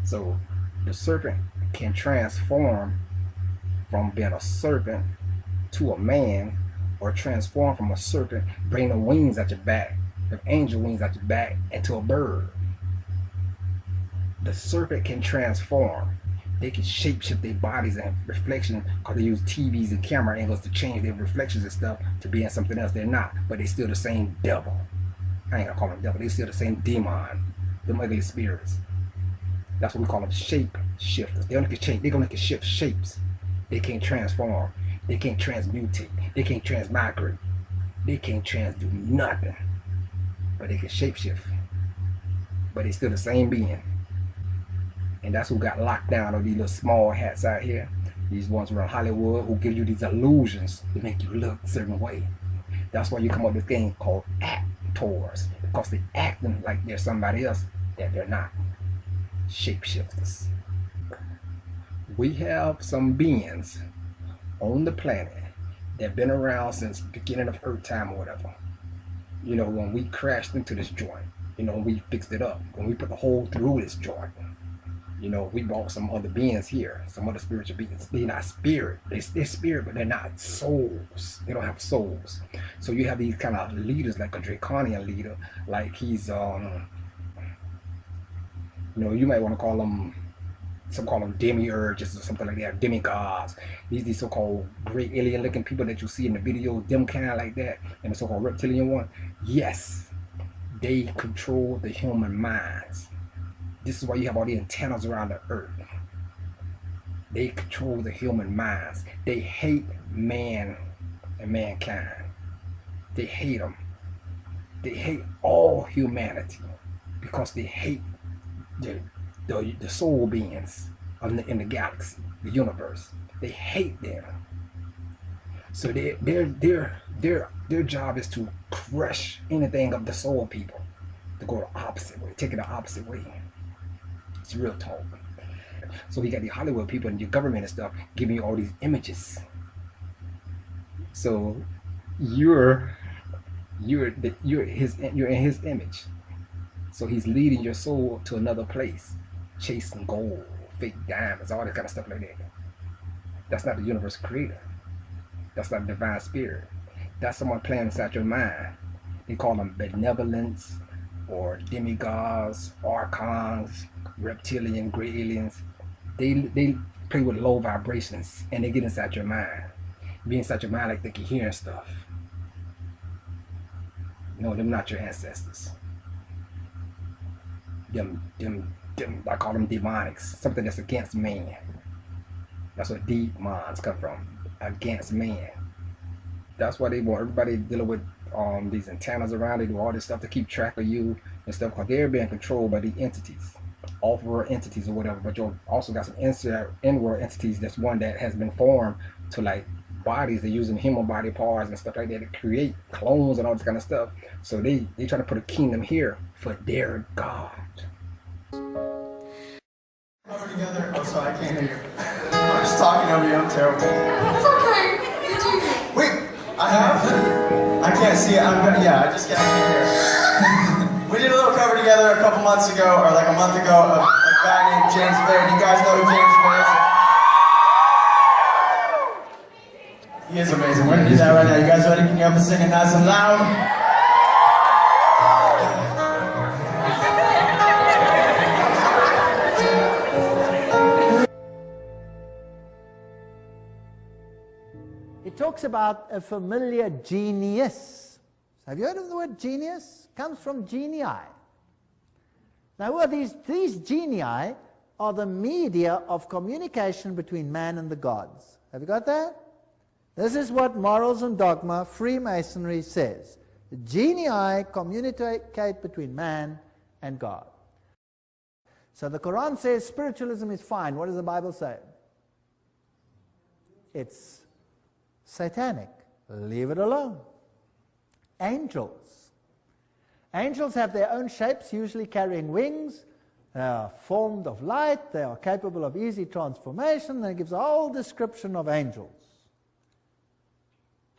So the serpent can transform from being a serpent to a man, or transform from a serpent, bring the wings at your back, the angel wings at your back, into a bird. The serpent can transform. They can shapeshift their bodies and reflection, because they use TVs and camera angles to change their reflections and stuff to being something else they're not. But they still the same devil. I ain't gonna call them devil. They still the same demon. Them ugly spirits. That's what we call them, shape shifters. They only can change. They only can shift shapes. They can't transform. They can't transmutate. They can't transmigrate. They can't do nothing. But they can shapeshift. But they still the same being. And that's who got locked down on these little small hats out here. These ones around Hollywood who give you these illusions to make you look a certain way. That's why you come up with this thing called actors, because they're acting like they're somebody else that they're not. Shapeshifters. We have some beings on the planet that have been around since the beginning of Earth time or whatever. You know, when we crashed into this joint, you know, we fixed it up. When we put the hole through this joint, you know, we brought some other beings here, some other spiritual beings. They're not spirit. They're spirit, but they're not souls. They don't have souls. So you have these kind of leaders, like a draconian leader, like he's, you know, you might want to call them, some call them demiurges or something like that, demigods. These so-called great alien-looking people that you see in the video, them kind of like that, and the so-called reptilian one. Yes, they control the human minds. This is why you have all the antennas around the earth. They control the human minds. They hate man and mankind. They hate them. They hate all humanity because they hate the soul beings in the galaxy, the universe. They hate them. So their job is to crush anything of the soul people, to go the opposite way, take it the opposite way. It's real talk. So we got the Hollywood people and your government and stuff giving you all these images. So you're in his image. So he's leading your soul to another place, chasing gold, fake diamonds, all that kind of stuff like that. That's not the universe creator. That's not the divine spirit. That's someone playing inside your mind. They call them benevolence, or demigods, archons, reptilian, gray aliens. They play with low vibrations and they get inside your mind. Be inside your mind like they can hear stuff. No, them not your ancestors. Them, I call them demonics, something that's against man. That's where demons come from, against man. That's why they want everybody dealing with these antennas around. They do all this stuff to keep track of you and stuff, because they're being controlled by the entities, off-world entities or whatever. But you also got some in-world entities. That's one that has been formed to like bodies. They're using human body parts and stuff like that to create clones and all this kind of stuff. So they trying to put a kingdom here for their God. Over together. Oh, sorry, I can't hear you. I'm just talking over you. I'm terrible. It's okay. You're doing. Wait, I have? I can't see it. I just can't hear. We did a little cover together a couple months ago, or like a month ago, of a guy named James Baird. You guys know who James Baird is? He is amazing. We're gonna do that right now. You guys ready? Can you help us sing it nice and loud? It talks about a familiar genius. Have you heard of the word genius? It comes from GENII. Now, what are these genii are the media of communication between man and the gods. Have you got that? This is what Morals and Dogma, Freemasonry says. The genii communicate between man and God. So the Quran says spiritualism is fine. What does the Bible say? It's satanic. Leave it alone. Angels. Angels have their own shapes, usually carrying wings. They are formed of light. They are capable of easy transformation. And it gives a whole description of angels.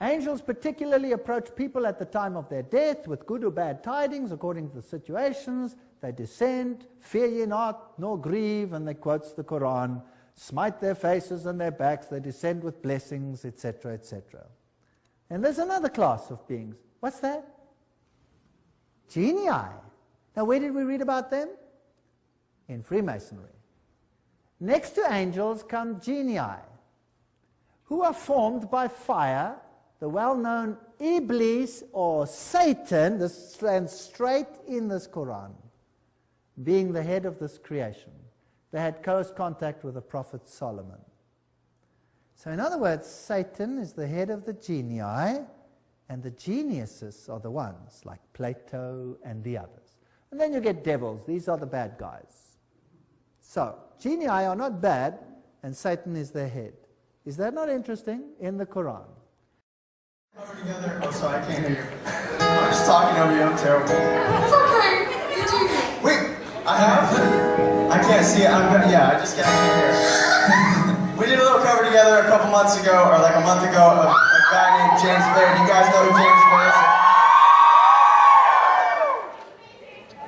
Angels particularly approach people at the time of their death with good or bad tidings according to the situations. They descend, fear ye not, nor grieve, and they quotes the Quran, smite their faces and their backs, they descend with blessings, etc., etc. And there's another class of beings. What's that? Genii. Now where did we read about them? In Freemasonry. Next to angels come genii, who are formed by fire. The well-known Iblis or Satan, this stands straight in this Quran, being the head of this creation. They had close contact with the Prophet Solomon. So in other words, Satan is the head of the genii, and the geniuses are the ones like Plato and the others. And then you get devils. These are the bad guys. So genii are not bad, and Satan is their head. Is that not interesting in the Quran? Together. Oh, sorry, I can't hear you. I'm just talking over you. I'm terrible. It's okay. You're GENII. Wait, I have? I can't see it. I just can't hear. We did a little cover together a couple months ago, or like a month ago, of a guy named James Baird. You guys know who James Baird is?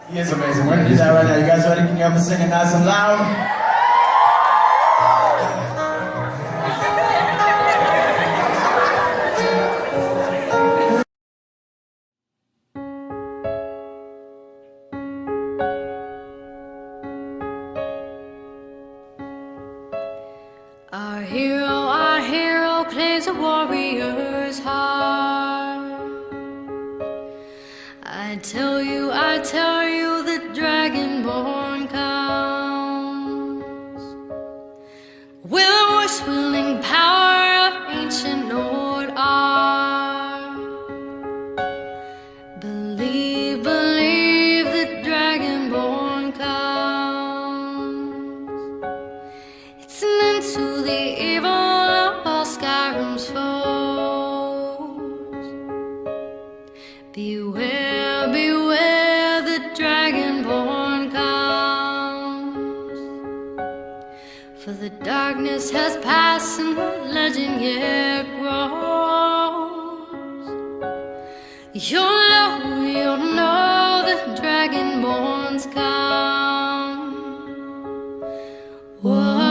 He is amazing. We're gonna do that right now. You guys ready? Can you help us sing it nice and loud? Our hero claims a warrior's heart. I tell you, the Dragonborn comes with a worst-willing power of ancient old art. Believe, the Dragonborn comes. It's an end to the evil of all Skyrim's foes. Beware, the Dragonborn comes. For the darkness has passed and the legend yet grows. You'll know the Dragonborns come. Whoa.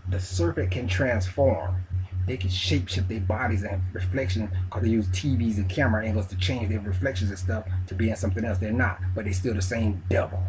The serpent can transform. They can shapeshift their bodies and reflection, because they use TVs and camera angles to change their reflections and stuff to being something else they're not, but they're still the same devil.